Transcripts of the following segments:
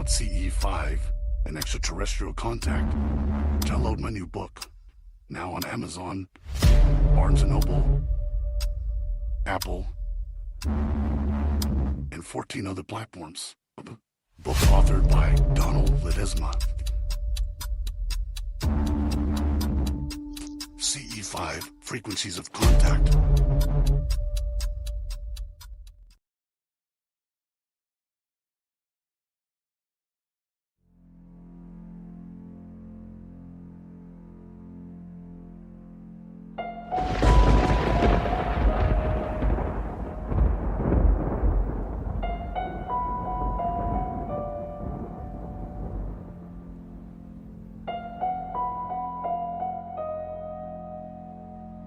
about CE5 and extraterrestrial contact, download my new book, now on Amazon, Barnes & Noble, Apple, and 14 other platforms. Book authored by Donald Ledesma. CE5, Frequencies of Contact.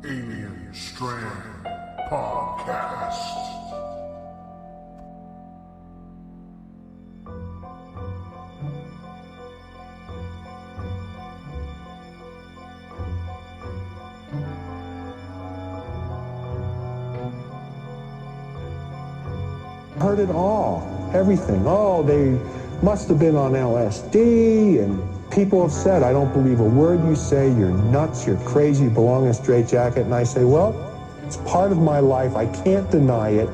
Alien Strand Podcast. Heard it all, everything. Oh, they must have been on LSD, and people have said, I don't believe a word you say, you're nuts, you're crazy, you belong in a straitjacket. And I say, well, it's part of my life, I can't deny it.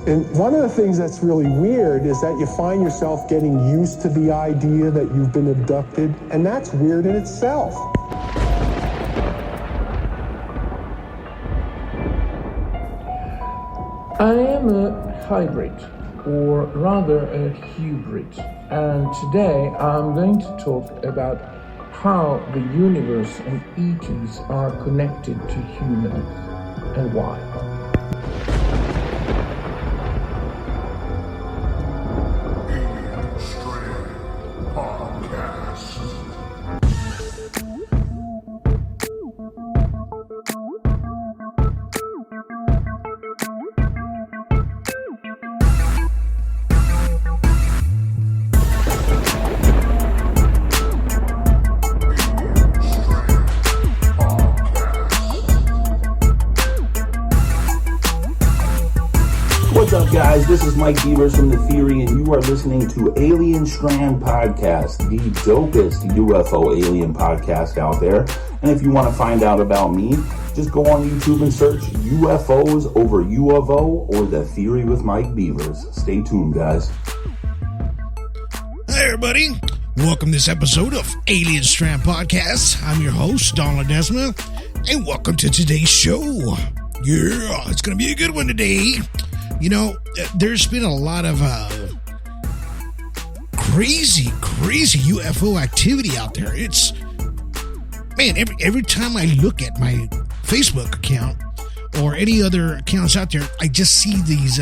And one of the things that's really weird is that you find yourself getting used to the idea that you've been abducted, and that's weird in itself. I am a hybrid, or rather a hybrid, and today I'm going to talk about how the universe and ETs are connected to humans and why. Alien Strand Podcast. What's up, guys? This is Mike Beavers from The Theory, and you are listening to Alien Strand Podcast, the dopest UFO alien podcast out there. And if you want to find out about me, just go on YouTube and search UFOs over U of O or The Theory with Mike Beavers. Stay tuned, guys. Hi, everybody. Welcome to this episode of Alien Strand Podcast. I'm your host, Don Ledesma, and welcome to today's show. Yeah, it's going to be a good one today. You know, there's been a lot of crazy UFO activity out there. It's, man, every time I look at my Facebook account or any other accounts out there, I just see these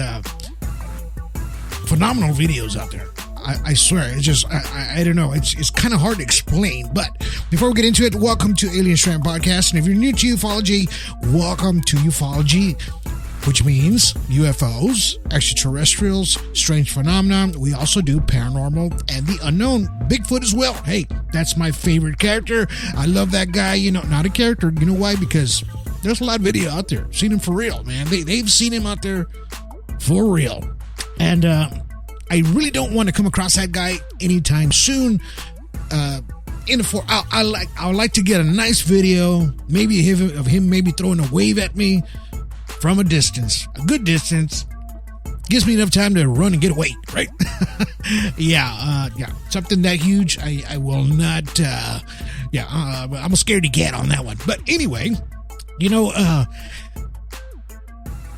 phenomenal videos out there. I swear, it's just, I don't know, it's kind of hard to explain. But before we get into it, welcome to Alien Strand Podcast. And if you're new to ufology, welcome to ufology, which means UFOs, extraterrestrials, strange phenomena. We also do paranormal and the unknown, Bigfoot as well. Hey, that's my favorite character. I love that guy. You know, not a character. You know why? Because there's a lot of video out there. Seen him for real, man. They've seen him out there for real. And I really don't want to come across that guy anytime soon. I would like to get a nice video, maybe of him maybe throwing a wave at me from a distance, a good distance. Gives me enough time to run and get away, right? Yeah, something that huge, I will not, I'm a scaredy cat on that one. But anyway, you know,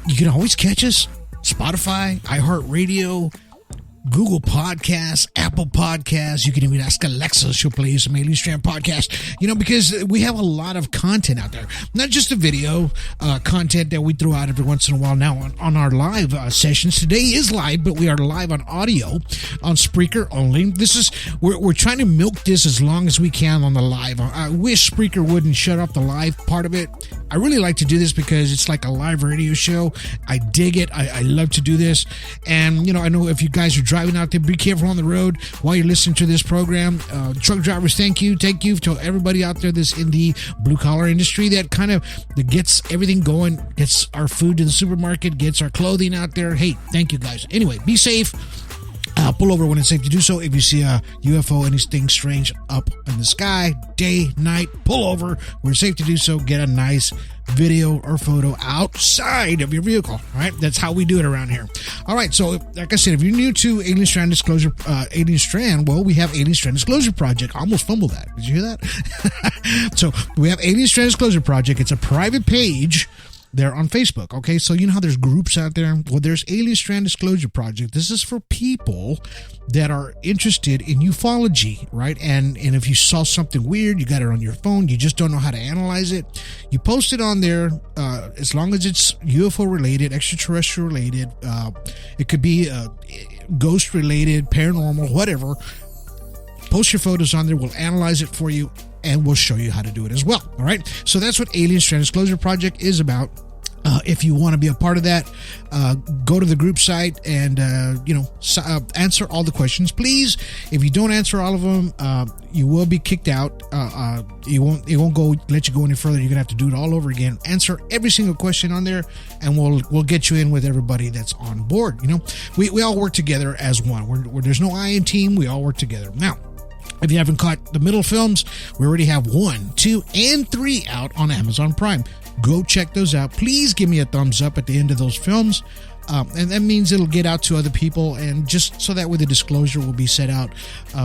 you can always catch us, Spotify, iHeartRadio, Google Podcasts, Apple Podcasts. You can even ask Alexa, she'll play you some Alien Strand Podcast, you know, because we have a lot of content out there. Not just the video content that we throw out every once in a while now on our live sessions. Today is live, but we are live on audio on Spreaker only. We're trying to milk this as long as we can on the live. I wish Spreaker wouldn't shut off the live part of it. I really like to do this because it's like a live radio show. I dig it. I love to do this. And, you know, I know if you guys are driving out there, be careful on the road while you're listening to this program. Truck drivers, thank you to everybody out there that's in the blue collar industry that gets everything going, gets our food to the supermarket, gets our clothing out there. Hey, thank you guys. Anyway, be safe. Pull over when it's safe to do so. If you see a UFO, anything strange up in the sky, day, night, pull over where it's safe to do so. Get a nice video or photo outside of your vehicle. All right, that's how we do it around here. All right, so like I said, if you're new to Alien Strand Disclosure, Alien Strand, well, we have Alien Strand Disclosure Project. I almost fumbled that. Did you hear that? So we have Alien Strand Disclosure Project. It's a private page there on Facebook. Okay, so you know how there's groups out there? Well, there's Alien Strand Disclosure Project. This is for people that are interested in ufology, right? And if you saw something weird, you got it on your phone, you just don't know how to analyze it, you post it on there. As long as it's UFO related, extraterrestrial related, it could be ghost related, paranormal, whatever. Post your photos on there. We'll analyze it for you, and we'll show you how to do it as well. All right. So that's what Alien Strand Disclosure Project is about. If you want to be a part of that, go to the group site and, answer all the questions, please. If you don't answer all of them, you will be kicked out. It won't let you go any further. You're going to have to do it all over again. Answer every single question on there, and we'll get you in with everybody that's on board. You know, we all work together as one. There's no I in team. We all work together. Now, if you haven't caught the middle films, we already have 1, 2, and 3 out on Amazon Prime. Go check those out. Please give me a thumbs up at the end of those films. And that means it'll get out to other people, and just so that way the disclosure will be set out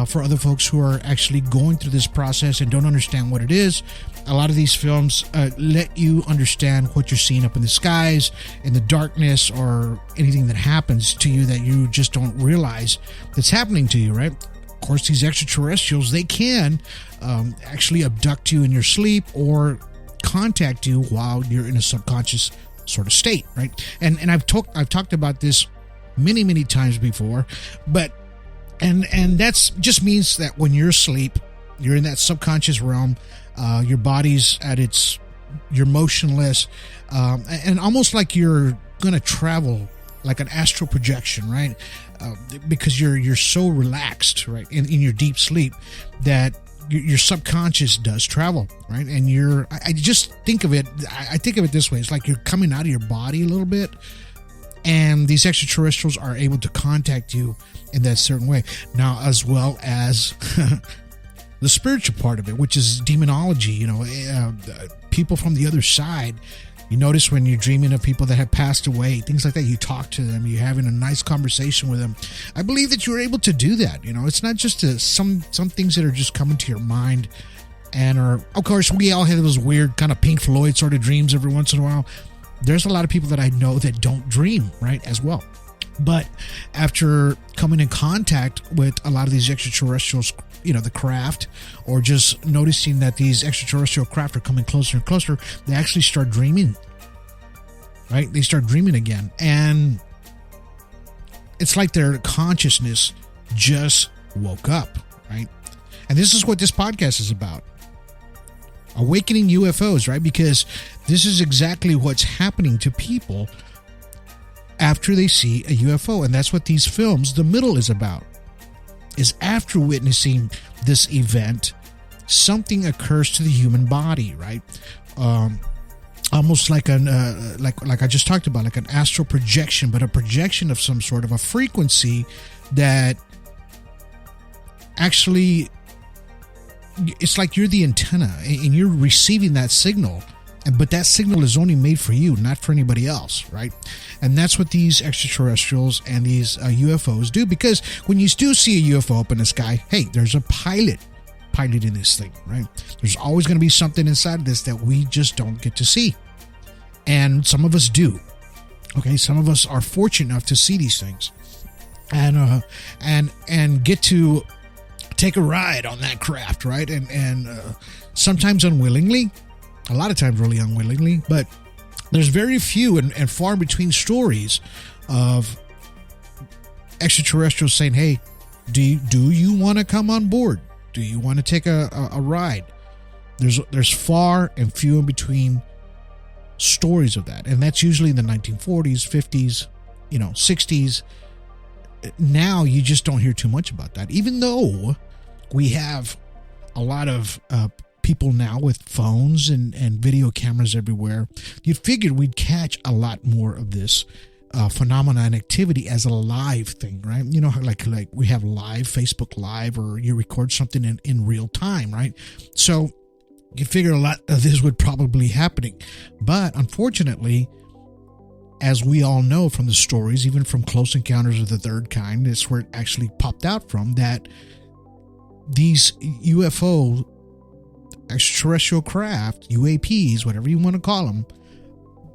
for other folks who are actually going through this process and don't understand what it is. A lot of these films let you understand what you're seeing up in the skies, in the darkness, or anything that happens to you that you just don't realize that's happening to you, right? Of course, these extraterrestrials, they can actually abduct you in your sleep or contact you while you're in a subconscious sort of state, right? And I've talked about this many times before, but and that's just means that when you're asleep, you're in that subconscious realm, your body's you're motionless, and almost like you're gonna travel, like an astral projection, right? Because you're so relaxed, right, in your deep sleep, that your subconscious does travel, right? And I just think of it, I think of it this way. It's like you're coming out of your body a little bit, and these extraterrestrials are able to contact you in that certain way. Now, as well as the spiritual part of it, which is demonology, people from the other side. You notice when you're dreaming of people that have passed away, things like that, you talk to them, you're having a nice conversation with them. I believe that you're able to do that. It's not just some things that are just coming to your mind and of course, we all have those weird kind of Pink Floyd sort of dreams every once in a while. There's a lot of people that I know that don't dream, right, as well. But after coming in contact with a lot of these extraterrestrials, the craft, or just noticing that these extraterrestrial craft are coming closer and closer, they actually start dreaming, right? They start dreaming again. And it's like their consciousness just woke up, right? And this is what this podcast is about. Awakening UFOs, right? Because this is exactly what's happening to people after they see a UFO. And that's what these films, the middle, is about. Is after witnessing this event, something occurs to the human body, right? Almost like like I just talked about, like an astral projection, but a projection of some sort of a frequency that actually, it's like you're the antenna and you're receiving that signal. But that signal is only made for you, not for anybody else, right? And that's what these extraterrestrials and these UFOs do. Because when you do see a UFO up in the sky, hey, there's a pilot in this thing, right? There's always going to be something inside of this that we just don't get to see. And some of us do. Okay, some of us are fortunate enough to see these things and get to take a ride on that craft, right? And sometimes unwillingly. A lot of times really unwillingly, but there's very few and far between stories of extraterrestrials saying, hey, do you want to come on board? Do you want to take a ride? There's far and few in between stories of that. And that's usually in the 1940s, 50s, 60s. Now you just don't hear too much about that, even though we have a lot of people now with phones and video cameras everywhere. You'd figured we'd catch a lot more of this phenomena and activity as a live thing, right? You know, how like we have live Facebook Live, or you record something in real time, right? So you figure a lot of this would probably happening. But unfortunately, as we all know from the stories, even from Close Encounters of the Third Kind, that's where it actually popped out from, that these UFO, extraterrestrial craft, UAPs, whatever you want to call them,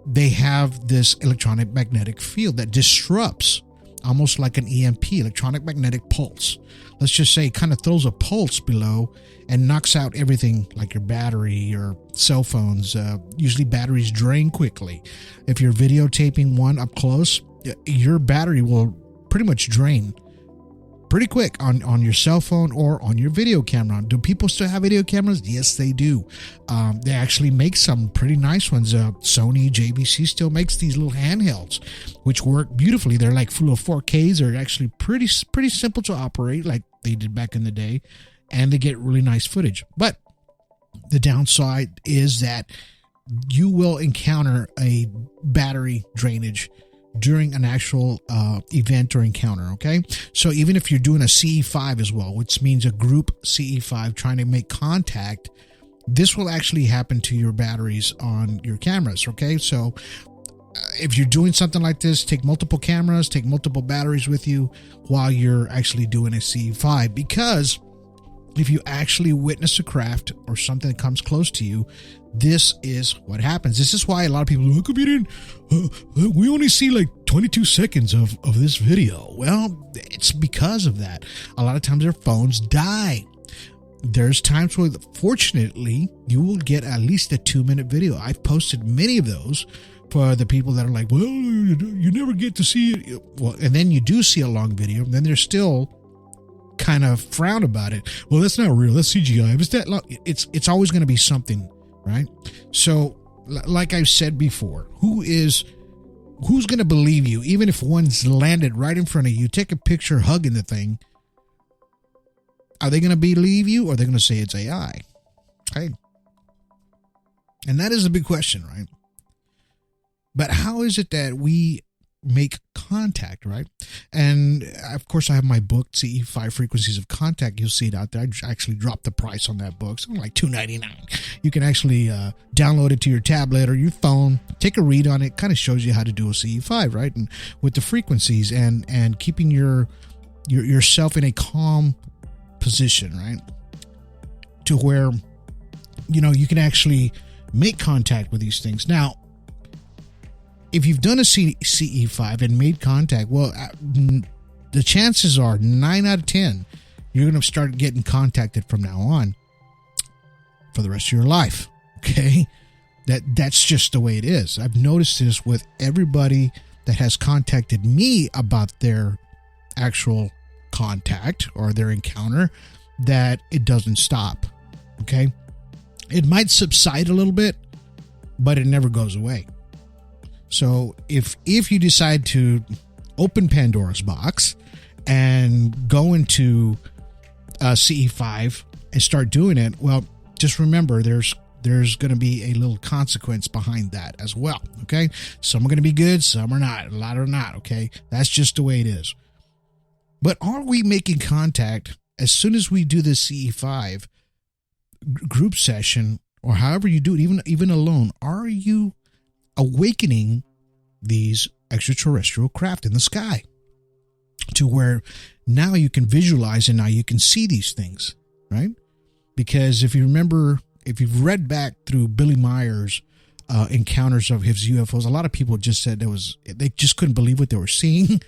they have this electronic magnetic field that disrupts, almost like an EMP, electronic magnetic pulse. Let's just say it kind of throws a pulse below and knocks out everything, like your battery, your cell phones. Usually batteries drain quickly. If you're videotaping one up close, your battery will pretty much drain pretty quick on your cell phone or on your video camera. Do people still have video cameras? Yes, they do. They actually make some pretty nice ones. Sony, JVC still makes these little handhelds, which work beautifully. They're like full of 4Ks. They're actually pretty simple to operate, like they did back in the day, and they get really nice footage. But the downside is that you will encounter a battery drainage during an actual event or encounter, okay? So even if you're doing a CE5 as well, which means a group CE5 trying to make contact, this will actually happen to your batteries on your cameras, okay? So if you're doing something like this, take multiple cameras, take multiple batteries with you while you're actually doing a CE5, because if you actually witness a craft or something that comes close to you, this is what happens. This is why a lot of people are like, we only see like 22 seconds of this video. Well, it's because of that. A lot of times their phones die. There's times where, fortunately, you will get at least a 2-minute video. I've posted many of those for the people that are like, well, you never get to see it. Well, and then you do see a long video, and then they're still kind of frown about it. Well, that's not real. That's CGI. If it's that long, it's always going to be something, right? So, like I've said before, who's going to believe you, even if one's landed right in front of you? Take a picture hugging the thing. Are they going to believe you, or are they going to say it's AI? Right? And that is a big question, right? But how is it that we make contact, right? And of course, I have my book, CE5 Frequencies of Contact. You'll see it out there. I actually dropped the price on that book, something like $2.99. You can actually download it to your tablet or your phone, take a read on it. Kind of shows you how to do a CE5, right? And with the frequencies and keeping yourself in a calm position, right? To where, you can actually make contact with these things. Now, if you've done a CE5 and made contact, well, the chances are 9 out of 10, you're going to start getting contacted from now on for the rest of your life. Okay. That's just the way it is. I've noticed this with everybody that has contacted me about their actual contact or their encounter, that it doesn't stop. Okay. It might subside a little bit, but it never goes away. So if you decide to open Pandora's box and go into CE5 and start doing it, well, just remember there's going to be a little consequence behind that as well. Okay, some are going to be good, some are not. A lot are not. Okay, that's just the way it is. But are we making contact as soon as we do the CE5 group session, or however you do it, even alone? Are you awakening these extraterrestrial craft in the sky to where now you can visualize and now you can see these things, right? Because if you remember, if you've read back through Billy Meyer's encounters of his UFOs, a lot of people just said they just couldn't believe what they were seeing.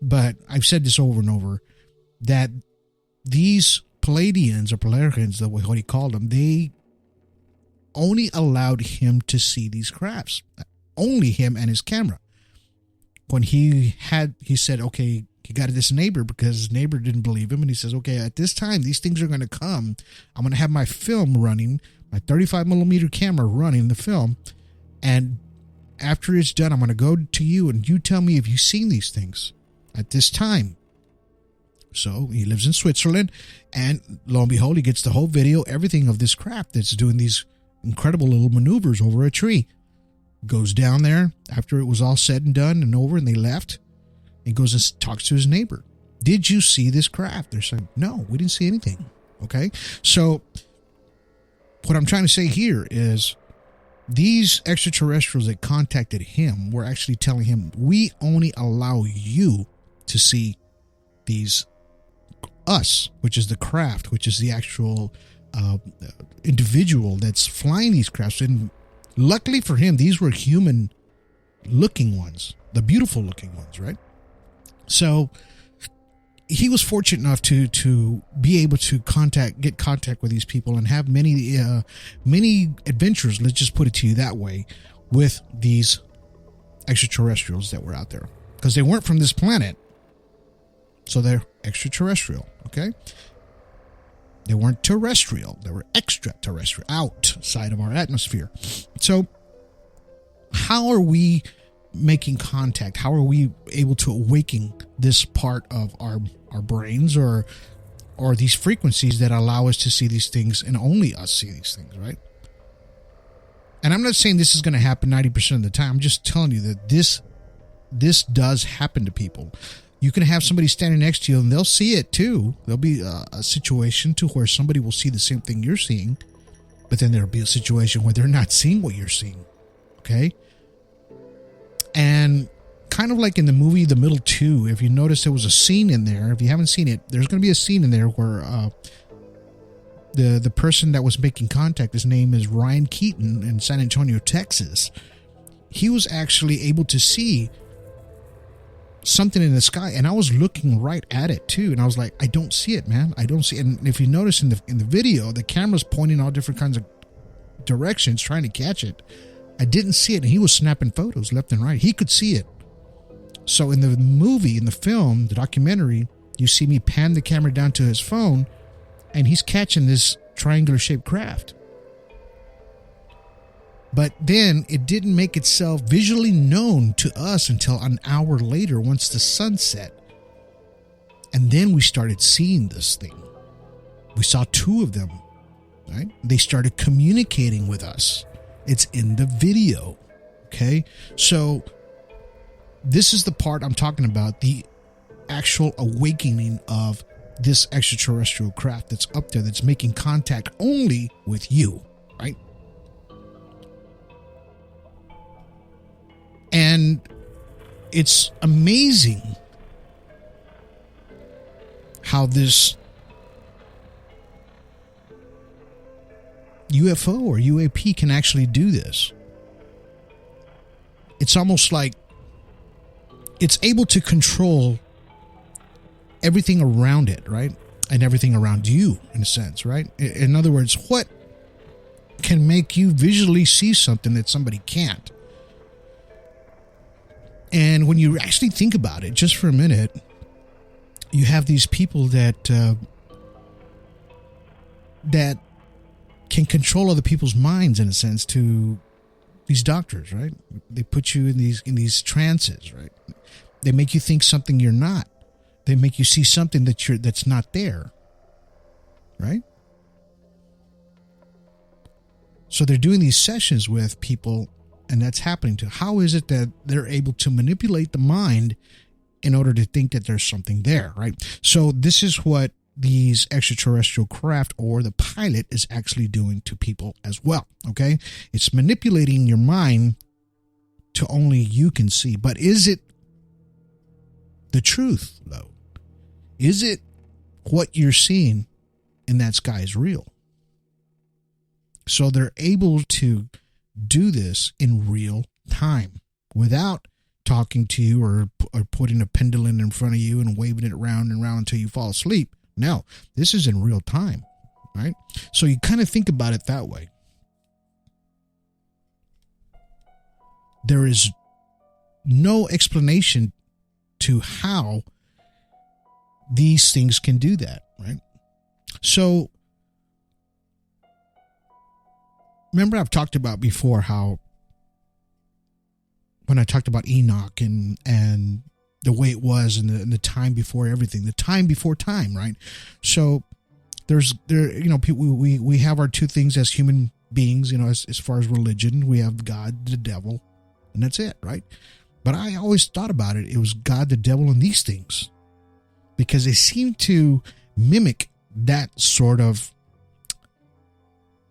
But I've said this over and over, that these Pleiadians or Polarians, the way he called them, they only allowed him to see these crafts. Only him and his camera. When he said, okay, he got this neighbor because his neighbor didn't believe him. And he says, okay, at this time, these things are going to come. I'm going to have my film running, my 35 millimeter camera running the film. And after it's done, I'm going to go to you and you tell me if you've seen these things at this time. So he lives in Switzerland, and lo and behold, he gets the whole video, everything of this craft that's doing these incredible little maneuvers over a tree. goes down there after it was all said and done and over and they left, and goes and talks to his neighbor. Did you see this craft? They're saying, no, we didn't see anything. Okay. So what I'm trying to say here is these extraterrestrials that contacted him were actually telling him, we only allow you to see these, us, which is the craft, which is the actual individual that's flying these crafts. And luckily for him, these were human looking ones, the beautiful looking ones, right? So he was fortunate enough to be able to get contact with these people and have many adventures, let's just put it to you that way, with these extraterrestrials that were out there, because they weren't from this planet, so they're extraterrestrial. Okay, they weren't terrestrial, they were extraterrestrial, outside of our atmosphere. So how are we making contact? How are we able to awaken this part of our brains or these frequencies that allow us to see these things, and only us see these things, right? And I'm not saying this is going to happen 90% of the time. I'm just telling you that this does happen to people. You can have somebody standing next to you and they'll see it too. There'll be a situation to where somebody will see the same thing you're seeing, but then there'll be a situation where they're not seeing what you're seeing. Okay? And kind of like in the movie The Middle Two, if you notice, there was a scene in there. If you haven't seen it, there's going to be a scene in there where the person that was making contact, his name is Ryan Keaton in San Antonio, Texas. He was actually able to see something in the sky, and I was looking right at it too, and I was like, I don't see it, man. I don't see it. And if you notice in the video, the camera's pointing all different kinds of directions trying to catch it. I didn't see it, and he was snapping photos left and right. He could see it. So in the movie, in the film, the documentary, you see me pan the camera down to his phone, and he's catching this triangular shaped craft. But then it didn't make itself visually known to us until an hour later, once the sun set. And then we started seeing this thing. We saw two of them, right? They started communicating with us. It's in the video. Okay. So this is the part I'm talking about, the actual awakening of this extraterrestrial craft that's up there, that's making contact only with you, right? And it's amazing how this UFO or UAP can actually do this. It's almost like it's able to control everything around it, right? And everything around you, in a sense, right? In other words, what can make you visually see something that somebody can't? And when you actually think about it, just for a minute, you have these people that can control other people's minds, in a sense, to these doctors, right? They put you in these trances, right? They make you think something you're not. They make you see something that's not there, right? So they're doing these sessions with people, and that's happening to. How is it that they're able to manipulate the mind in order to think that there's something there, right? So this is what these extraterrestrial craft or the pilot is actually doing to people as well, okay? It's manipulating your mind to only you can see. But is it the truth, though? Is it what you're seeing in that sky is real? So they're able to do this in real time without talking to you or putting a pendulum in front of you and waving it around and around until you fall asleep. No, this is in real time, right? So you kind of think about it that way. There is no explanation to how these things can do that, right? So remember, I've talked about before how when I talked about Enoch and the way it was and the time before everything, the time before time, right? So we have our two things as human beings, as far as religion. We have God, the devil, and that's it, right? But I always thought about it. It was God, the devil, and these things, because they seem to mimic that sort of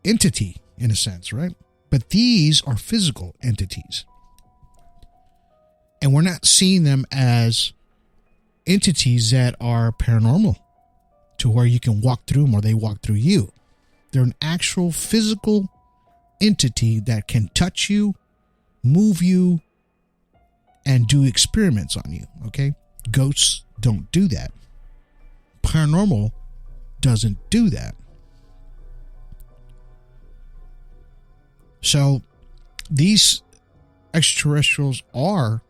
entity in a sense, right? But these are physical entities. And we're not seeing them as entities that are paranormal to where you can walk through them or they walk through you. They're an actual physical entity that can touch you, move you, and do experiments on you, okay? Ghosts don't do that. Paranormal doesn't do that. So these extraterrestrials are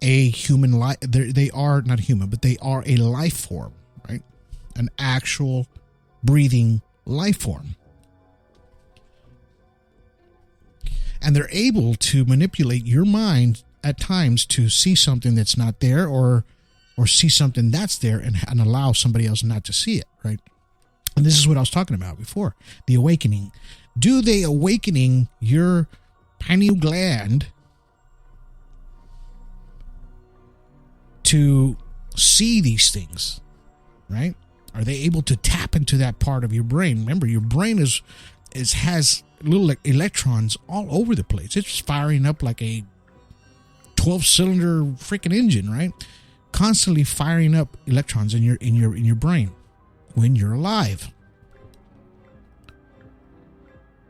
a human life. They are not human, but they are a life form, right? An actual breathing life form. And they're able to manipulate your mind at times to see something that's not there, or see something that's there and allow somebody else not to see it, right? And this is what I was talking about before, the awakening. Do they awakening your pineal gland to see these things, right? Are they able to tap into that part of your brain? Remember, your brain has little electrons all over the place. It's firing up like a 12-cylinder freaking engine, right? Constantly firing up electrons in your brain when you're alive.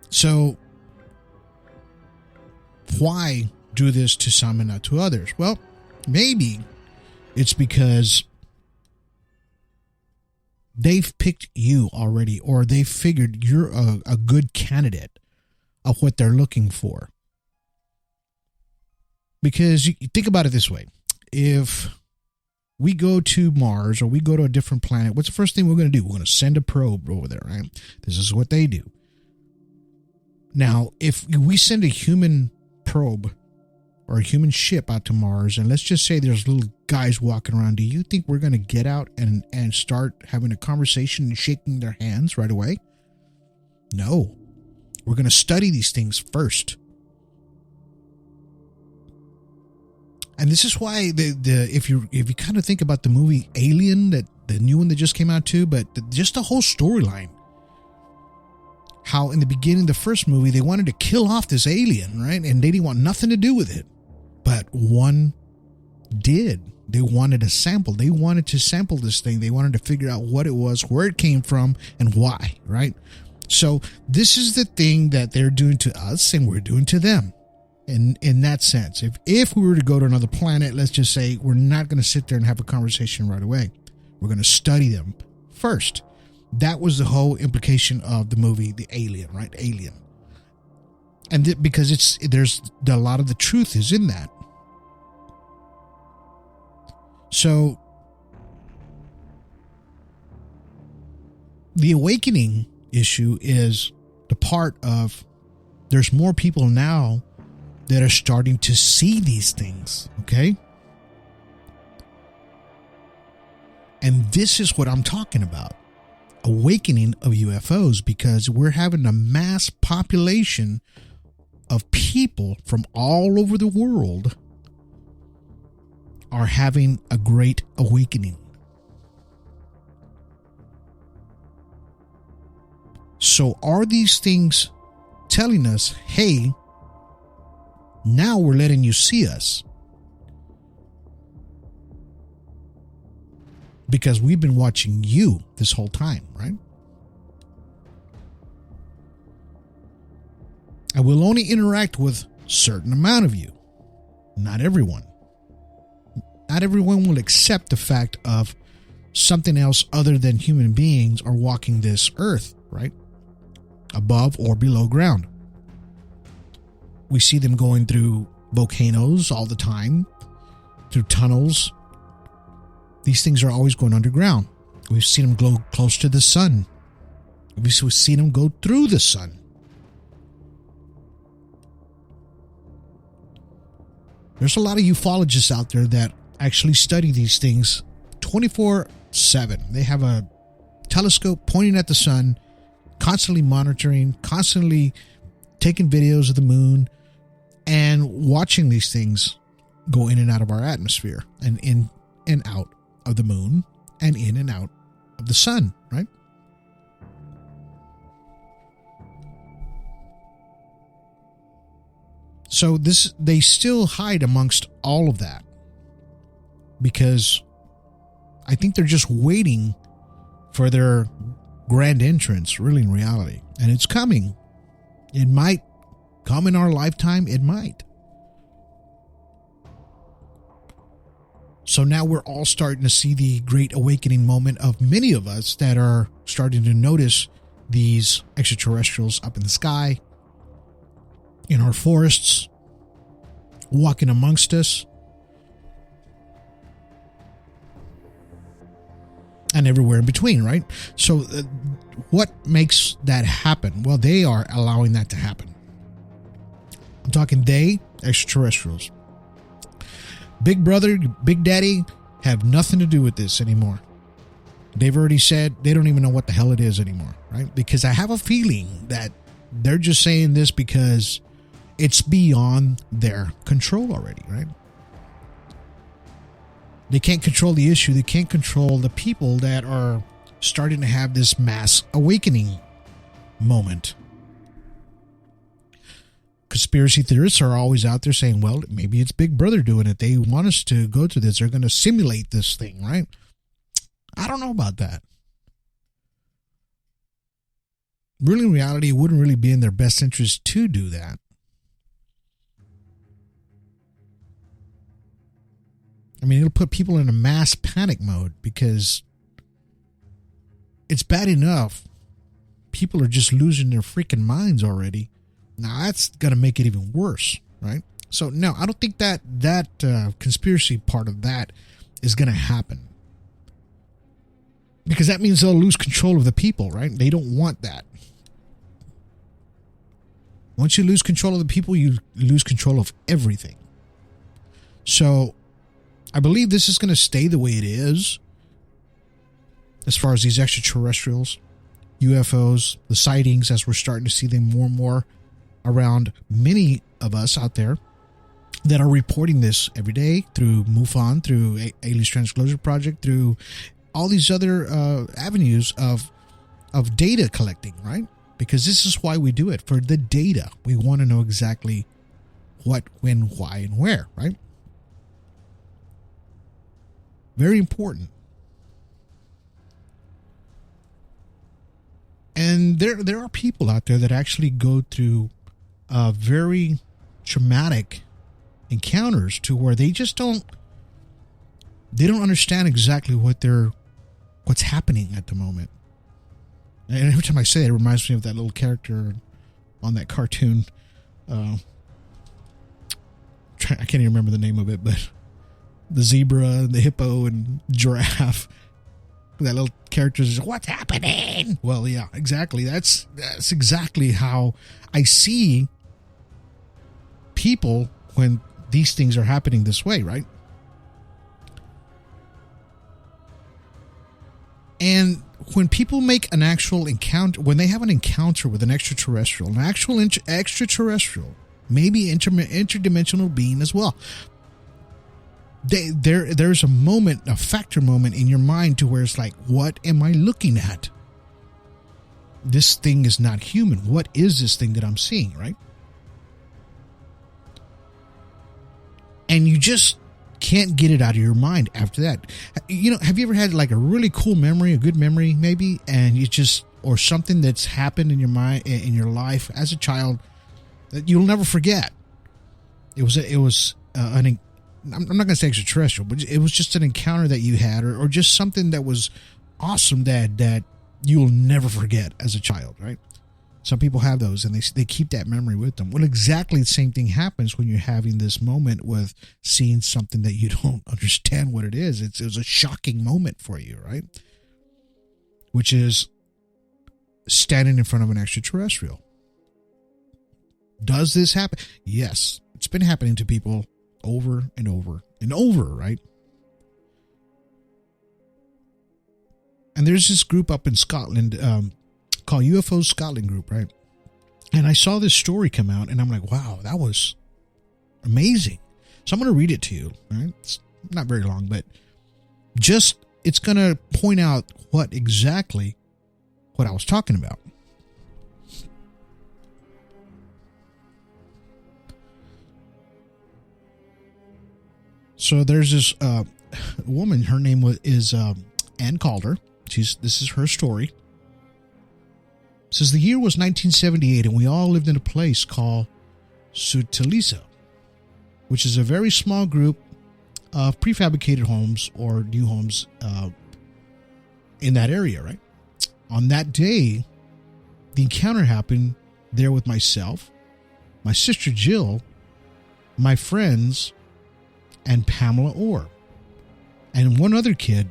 So why do this to some and not to others? Well, maybe it's because they've picked you already, or they figured you're a good candidate of what they're looking for. Because you think about it this way. If we go to Mars or we go to a different planet, what's the first thing we're going to do? We're going to send a probe over there, right? This is what they do. Now, if we send a human probe or a human ship out to Mars, and let's just say there's little guys walking around, do you think we're going to get out and start having a conversation and shaking their hands right away? No. We're going to study these things first. And this is why if you kind of think about the movie Alien, that the new one that just came out too, but just the whole storyline. How in the beginning, the first movie, they wanted to kill off this alien, right? And they didn't want nothing to do with it. But one did. They wanted a sample. They wanted to sample this thing. They wanted to figure out what it was, where it came from, and why, right? So this is the thing that they're doing to us and we're doing to them. In that sense, if we were to go to another planet, let's just say, we're not going to sit there and have a conversation right away. We're going to study them first. That was the whole implication of the movie, The Alien, right? Alien. And because there's a lot of the truth is in that. So the awakening issue is the part of there's more people now that are starting to see these things, okay? And this is what I'm talking about. Awakening of UFOs, because we're having a mass population of people from all over the world are having a great awakening. So are these things telling us, hey, now we're letting you see us? Because we've been watching you this whole time, right? And we'll only interact with a certain amount of you. Not everyone. Not everyone will accept the fact of something else other than human beings are walking this earth, right? Above or below ground. We see them going through volcanoes all the time, through tunnels. These things are always going underground. We've seen them go close to the sun. We've seen them go through the sun. There's a lot of ufologists out there that actually study these things 24/7. They have a telescope pointing at the sun, constantly monitoring, constantly taking videos of the moon, and watching these things go in and out of our atmosphere, and in and out of the moon, and in and out of the sun, right? So they still hide amongst all of that, because I think they're just waiting for their grand entrance, really, in reality. And it's coming. It might come in our lifetime. It might. So now we're all starting to see the great awakening moment of many of us that are starting to notice these extraterrestrials up in the sky, in our forests, walking amongst us, and everywhere in between, right? So what makes that happen? Well, they are allowing that to happen. I'm talking they, extraterrestrials. Big Brother, Big Daddy have nothing to do with this anymore. They've already said they don't even know what the hell it is anymore, right? Because I have a feeling that they're just saying this because it's beyond their control already, right? They can't control the issue. They can't control the people that are starting to have this mass awakening moment. Conspiracy theorists are always out there saying, well, maybe it's Big Brother doing it. They want us to go to this. They're going to simulate this thing, right? I don't know about that. Really, in reality, it wouldn't really be in their best interest to do that. I mean, it'll put people in a mass panic mode, because it's bad enough people are just losing their freaking minds already. Now that's going to make it even worse, right? So no, I don't think that conspiracy part of that is going to happen, because that means they'll lose control of the people, right? They don't want that. Once you lose control of the people, you lose control of everything. So I believe this is going to stay the way it is as far as these extraterrestrials, UFOs, the sightings, as we're starting to see them more and more around many of us out there that are reporting this every day through MUFON, through Aliens Transclosure Project, through all these other avenues of data collecting, right? Because this is why we do it, for the data. We want to know exactly what, when, why, and where, right? Very important. And there are people out there that actually go through very traumatic encounters to where they just don't understand exactly what's happening at the moment. And every time I say it, it reminds me of that little character on that cartoon. I can't even remember the name of it, but the zebra, the hippo, and giraffe. That little character is, what's happening? Well, yeah, exactly. That's exactly how I see people when these things are happening this way, right? And when people make an actual encounter, when they have an encounter with an extraterrestrial, extraterrestrial, maybe interdimensional being as well, there's a moment, a factor moment in your mind to where it's like, what am I looking at? This thing is not human. What is this thing that I'm seeing, right? And you just can't get it out of your mind after that. You know, have you ever had like a really cool memory, a good memory maybe, and you just, or something that's happened in your mind, in your life as a child that you'll never forget? I'm not going to say extraterrestrial, but it was just an encounter that you had, or just something that was awesome that you'll never forget as a child, right? Some people have those, and they keep that memory with them. Well, exactly the same thing happens when you're having this moment with seeing something that you don't understand what it is. It was a shocking moment for you, right? Which is standing in front of an extraterrestrial. Does this happen? Yes, it's been happening to people over and over and over, right? And there's this group up in Scotland called UFO Scotland Group, right? And I saw this story come out, and I'm like, wow, that was amazing. So I'm going to read it to you. All right? It's not very long, but it's going to point out what I was talking about. So there's this woman. Her name is Ann Calder. This is her story. It says the year was 1978, and we all lived in a place called Sutalisa, which is a very small group of prefabricated homes or new homes in that area. Right. On that day, the encounter happened there with myself, my sister Jill, my friends, and Pamela Orr, and one other kid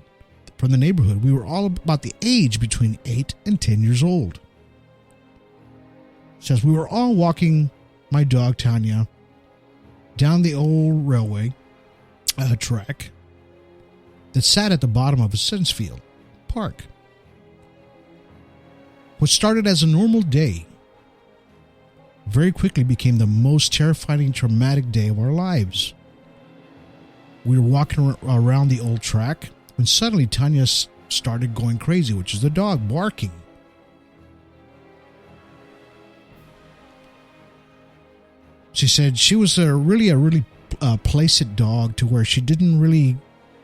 from the neighborhood. We were all about the age between 8 and 10 years old. It says we were all walking my dog Tanya down the old railway track that sat at the bottom of a Sunfield Park. What started as a normal day very quickly became the most terrifying, traumatic day of our lives. We were walking around the old track when suddenly Tanya started going crazy, which is the dog barking. She said she was a really placid dog to where she didn't really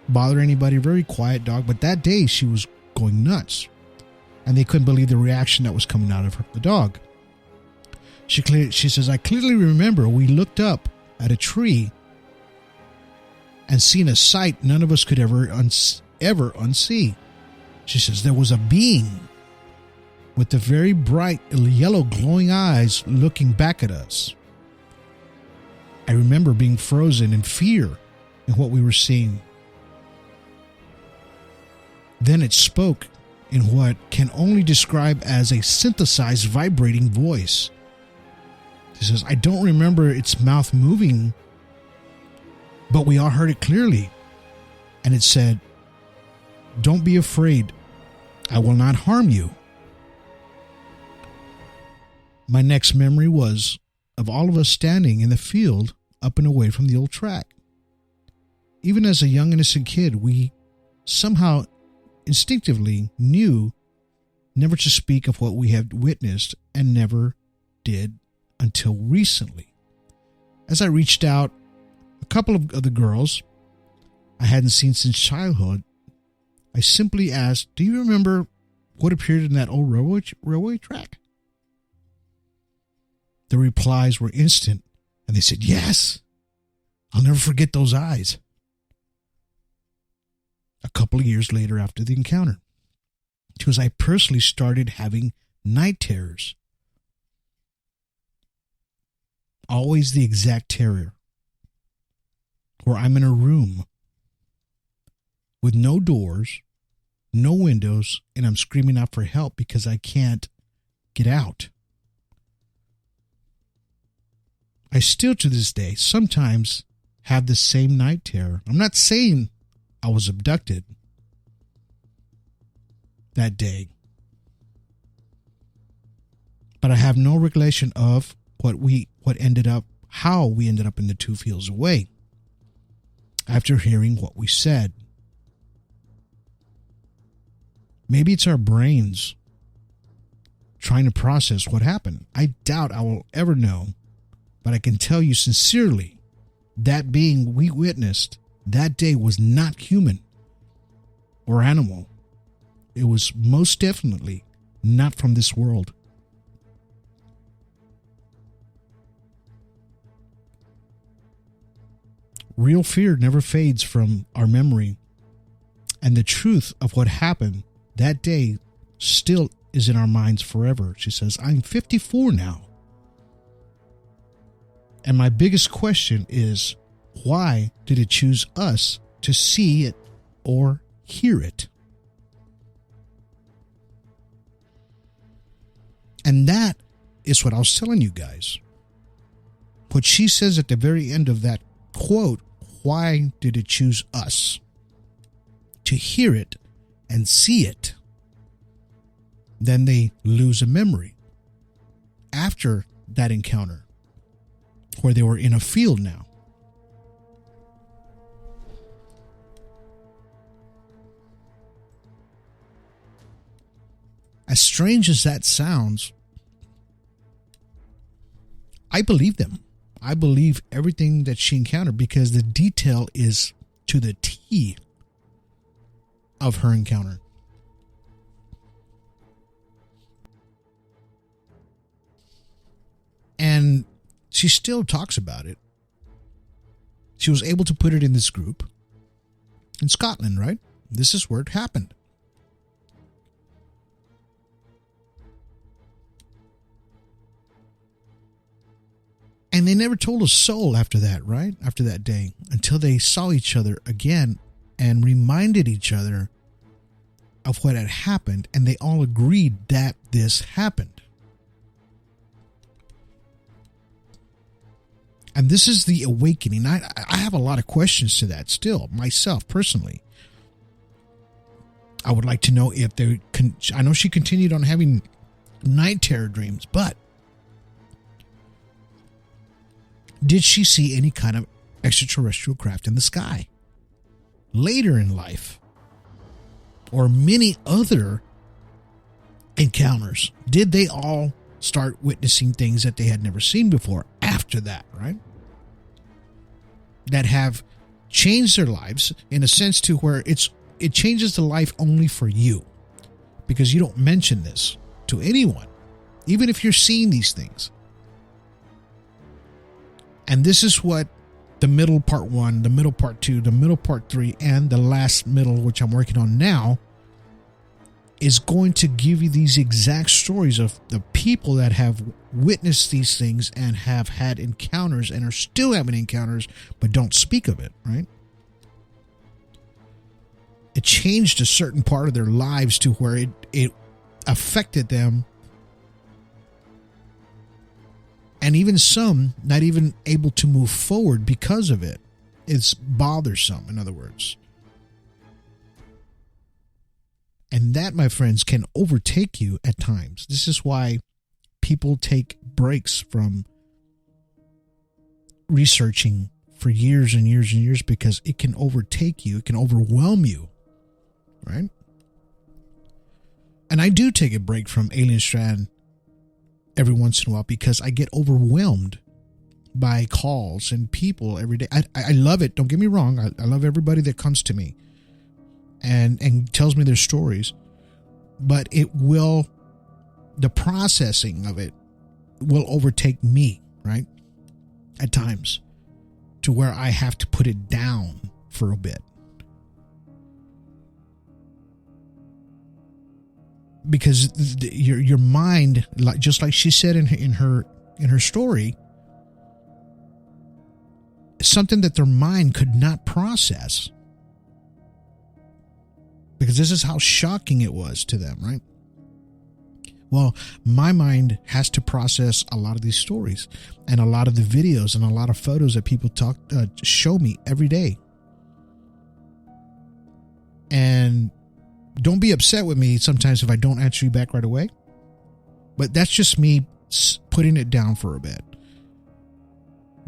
bother anybody, very quiet dog. But that day she was going nuts, and they couldn't believe the reaction that was coming out of the dog. She says, I clearly remember we looked up at a tree and seen a sight none of us could ever unsee. She says there was a being with the very bright yellow glowing eyes looking back at us. I remember being frozen in fear in what we were seeing. Then it spoke in what can only describe as a synthesized vibrating voice. She says, I don't remember its mouth moving, but we all heard it clearly. And it said, don't be afraid. I will not harm you. My next memory was of all of us standing in the field up and away from the old track. Even as a young innocent kid, we somehow instinctively knew never to speak of what we had witnessed, and never did until recently. As I reached out, a couple of the girls I hadn't seen since childhood, I simply asked, do you remember what appeared in that old railway track? The replies were instant, and they said, yes, I'll never forget those eyes. A couple of years later after the encounter, because I personally started having night terrors. Always the exact terror where I'm in a room with no doors, no windows, and I'm screaming out for help because I can't get out. I still to this day sometimes have the same night terror. I'm not saying I was abducted that day, but I have no recollection of how we ended up in the 2 fields away after hearing what we said. Maybe it's our brains trying to process what happened. I doubt I will ever know, but I can tell you sincerely, that being we witnessed that day was not human or animal. It was most definitely not from this world. Real fear never fades from our memory, and the truth of what happened that day still is in our minds forever. She says, I'm 54 now. And my biggest question is, why did it choose us to see it or hear it? And that is what I was telling you guys. What she says at the very end of that quote, why did it choose us to hear it and see it? Then they lose a memory after that encounter where they were in a field now. as strange as that sounds, I believe them. I believe everything that she encountered because the detail is to the T of her encounter. And she still talks about it. She was able to put it in this group in Scotland, right? This is where it happened. And they never told a soul after that, right? After that day, until they saw each other again and reminded each other of what had happened. And they all agreed that this happened. And this is the awakening. I have a lot of questions to that still, myself, personally. I would like to know if I know she continued on having night terror dreams, but did she see any kind of extraterrestrial craft in the sky later in life? Or many other encounters? Did they all start witnessing things that they had never seen before after that, right? That have changed their lives in a sense to where it changes the life only for you, because you don't mention this to anyone, even if you're seeing these things. And this is what the middle part 1, the middle part 2, the middle part 3, and the last middle, which I'm working on now, is going to give you these exact stories of the people that have witnessed these things and have had encounters and are still having encounters, but don't speak of it, right? It changed a certain part of their lives to where it affected them. And even some not even able to move forward because of it. It's bothersome, in other words. And that, my friends, can overtake you at times. This is why people take breaks from researching for years and years and years, because it can overtake you. It can overwhelm you, right? And I do take a break from Alien Strand every once in a while because I get overwhelmed by calls and people every day. I love it. Don't get me wrong. I love everybody that comes to me and tells me their stories, but the processing of it will overtake me, right? At times, to where I have to put it down for a bit. Because your mind, just like she said in her story, something that their mind could not process. Because this is how shocking it was to them, right? Well, my mind has to process a lot of these stories and a lot of the videos and a lot of photos that people show me every day. And don't be upset with me sometimes if I don't answer you back right away. But that's just me putting it down for a bit.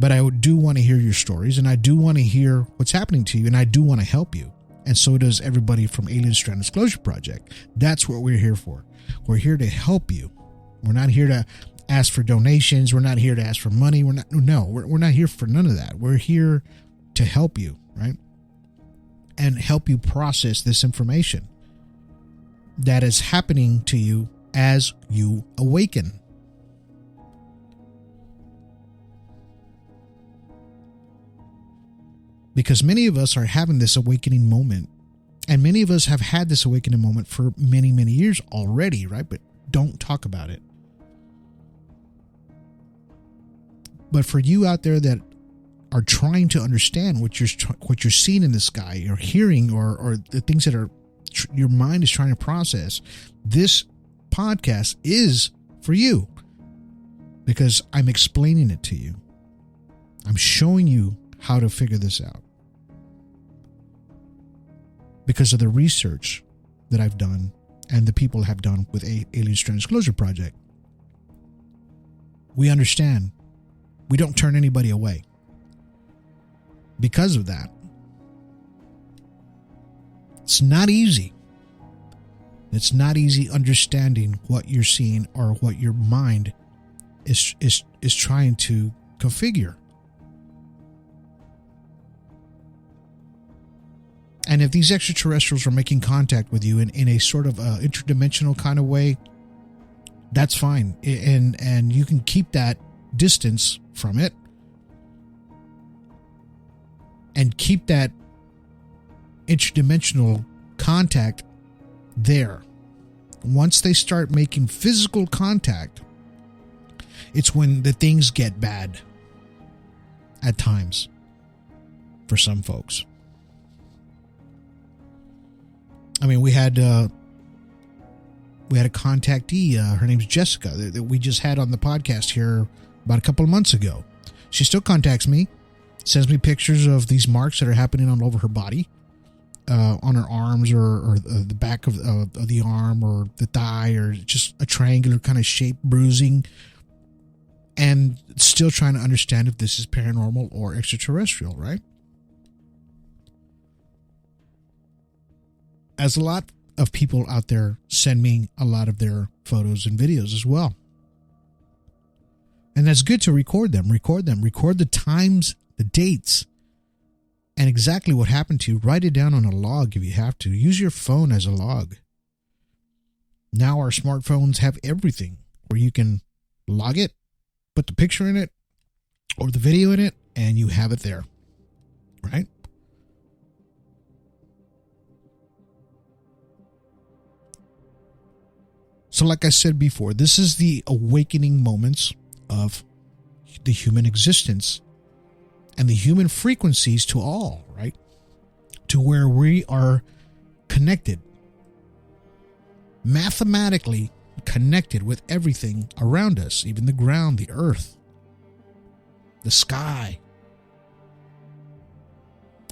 But I do want to hear your stories, and I do want to hear what's happening to you, and I do want to help you. And so does everybody from Alien Strand Disclosure Project. That's what we're here for. We're here to help you. We're not here to ask for donations. We're not here to ask for money. We're not here for none of that. We're here to help you, right? And help you process this information that is happening to you as you awaken. Because many of us are having this awakening moment. And many of us have had this awakening moment for many, many years already, right? But don't talk about it. But for you out there that are trying to understand what you're seeing in the sky or hearing or the things that your mind is trying to process, this podcast is for you. Because I'm explaining it to you. I'm showing you how to figure this out. Because of the research that I've done and the people have done with Alien Strand Disclosure Project. We understand. We don't turn anybody away. Because of that. It's not easy. It's not easy understanding what you're seeing or what your mind is trying to configure. And if these extraterrestrials are making contact with you in a sort of interdimensional kind of way, that's fine. And you can keep that distance from it and keep that interdimensional contact there. Once they start making physical contact, it's when the things get bad at times for some folks. I mean, we had a contactee, her name's Jessica, that we just had on the podcast here about a couple of months ago. She still contacts me, sends me pictures of these marks that are happening all over her body, on her arms or the back of the arm or the thigh, or just a triangular kind of shape bruising, and still trying to understand if this is paranormal or extraterrestrial, right? As a lot of people out there send me a lot of their photos and videos as well. And that's good to record them, record the times, the dates, and exactly what happened to you. Write it down on a log if you have to. Use your phone as a log. Now our smartphones have everything where you can log it, put the picture in it or the video in it, and you have it there, right? So like I said before, this is the awakening moments of the human existence and the human frequencies to all, right? To where we are connected, mathematically connected with everything around us, even the ground, the earth, the sky.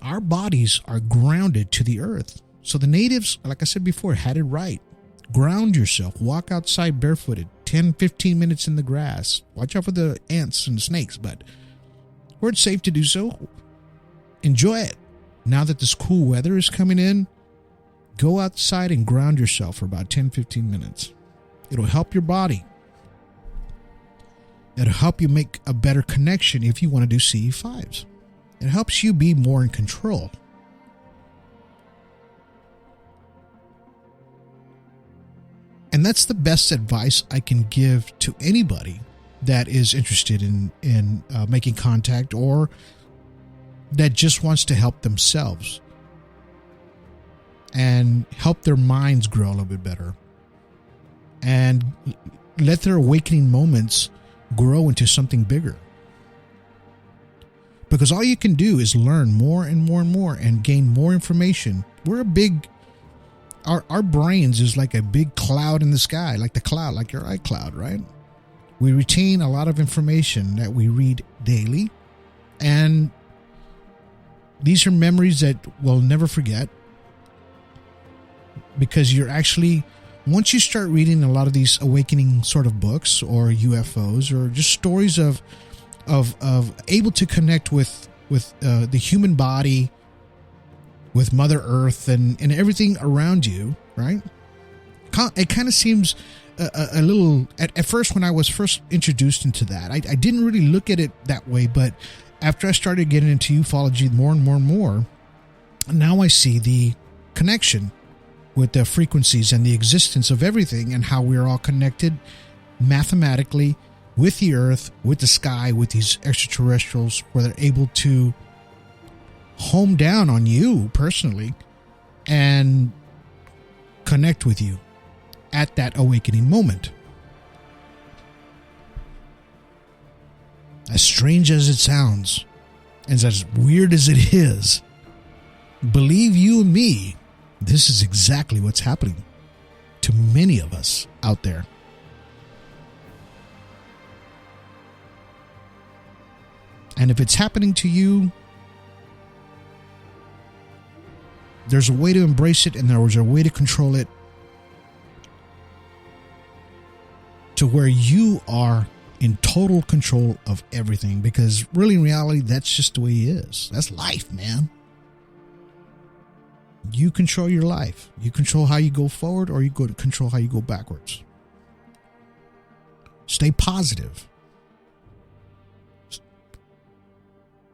Our bodies are grounded to the earth. So the natives, like I said before, had it right. Ground yourself. Walk outside barefooted. 10, 15 minutes in the grass. Watch out for the ants and snakes, but where it's safe to do so, enjoy it. Now that this cool weather is coming in, go outside and ground yourself for about 10, 15 minutes. It'll help your body. It'll help you make a better connection if you want to do CE5s. It helps you be more in control. And that's the best advice I can give to anybody that is interested in making contact or that just wants to help themselves and help their minds grow a little bit better and let their awakening moments grow into something bigger. Because all you can do is learn more and more and more and gain more information. Our brains is like a big cloud in the sky, like the cloud, like your iCloud, right? We retain a lot of information that we read daily, and these are memories that we'll never forget, because you're actually, once you start reading a lot of these awakening sort of books or UFOs or just stories of able to connect with the human body, with Mother Earth and everything around you, right? It kind of seems a little, at first when I was first introduced into that, I didn't really look at it that way, but after I started getting into ufology more and more and more, now I see the connection with the frequencies and the existence of everything and how we're all connected mathematically with the earth, with the sky, with these extraterrestrials, where they're able to home down on you personally and connect with you at that awakening moment. As strange as it sounds, and as weird as it is, believe you and me, this is exactly what's happening to many of us out there. And if it's happening to you, there's a way to embrace it and there's a way to control it to where you are in total control of everything, because really in reality, that's just the way it is. That's life, man. You control your life. You control how you go forward, or you control how you go backwards. Stay positive.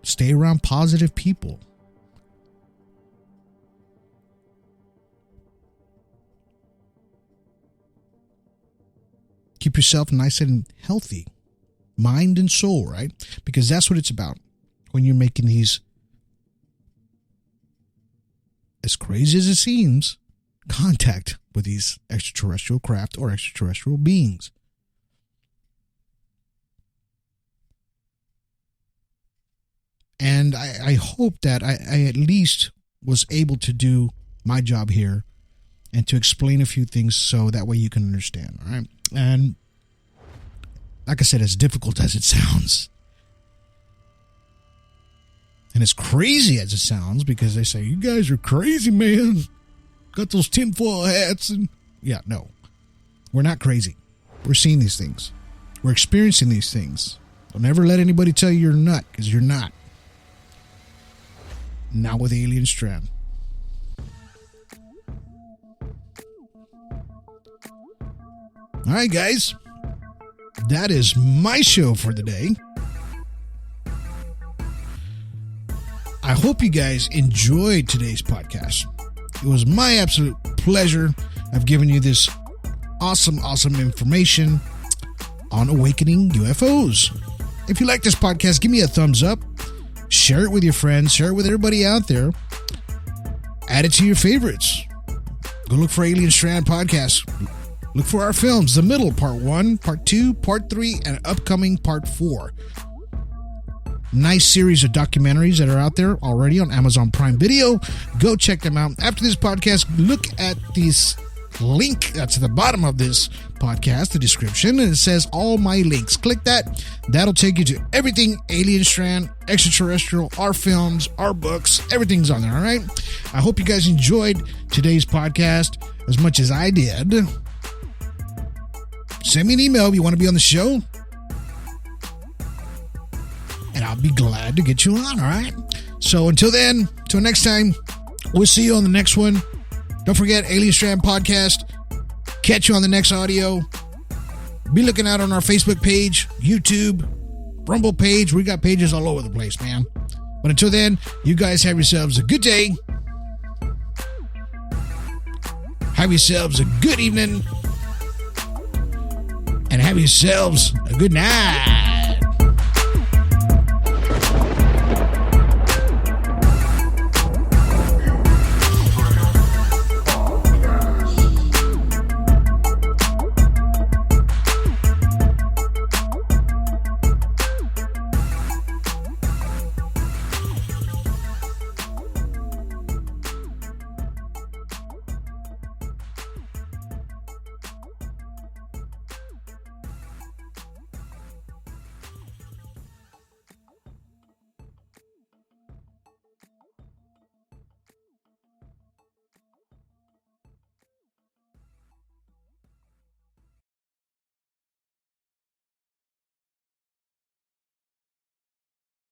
Stay around positive people. Keep yourself nice and healthy, mind and soul, right? Because that's what it's about when you're making these, as crazy as it seems, contact with these extraterrestrial craft or extraterrestrial beings. And I hope that I at least was able to do my job here and to explain a few things so that way you can understand, all right? And like I said, as difficult as it sounds, and as crazy as it sounds, because they say, you guys are crazy, man. Got those tinfoil hats. And yeah, no, we're not crazy. We're seeing these things. We're experiencing these things. Don't ever let anybody tell you you're a nut, because you're not. Not with Alien Strand. All right, guys. That is my show for the day. I hope you guys enjoyed today's podcast. It was my absolute pleasure. I've given you this awesome information on awakening UFOs. If you like this podcast, give me a thumbs up. Share it with your friends. Share it with everybody out there. Add it to your favorites. Go look for Alien Strand Podcast. Look for our films, The Middle, Part 1, Part 2, Part 3, and upcoming Part 4. Nice series of documentaries that are out there already on Amazon Prime Video. Go check them out. After this podcast, look at this link that's at the bottom of this podcast, the description, and it says all my links. Click that. That'll take you to everything Alien Strand, extraterrestrial, our films, our books, everything's on there, all right? I hope you guys enjoyed today's podcast as much as I did. Send me an email if you want to be on the show, and I'll be glad to get you on, all right? So until then, till next time, we'll see you on the next one. Don't forget, Alien Strand Podcast. Catch you on the next audio. Be looking out on our Facebook page, YouTube, Rumble page. We got pages all over the place, man. But until then, you guys have yourselves a good day. Have yourselves a good evening. And have yourselves a good night.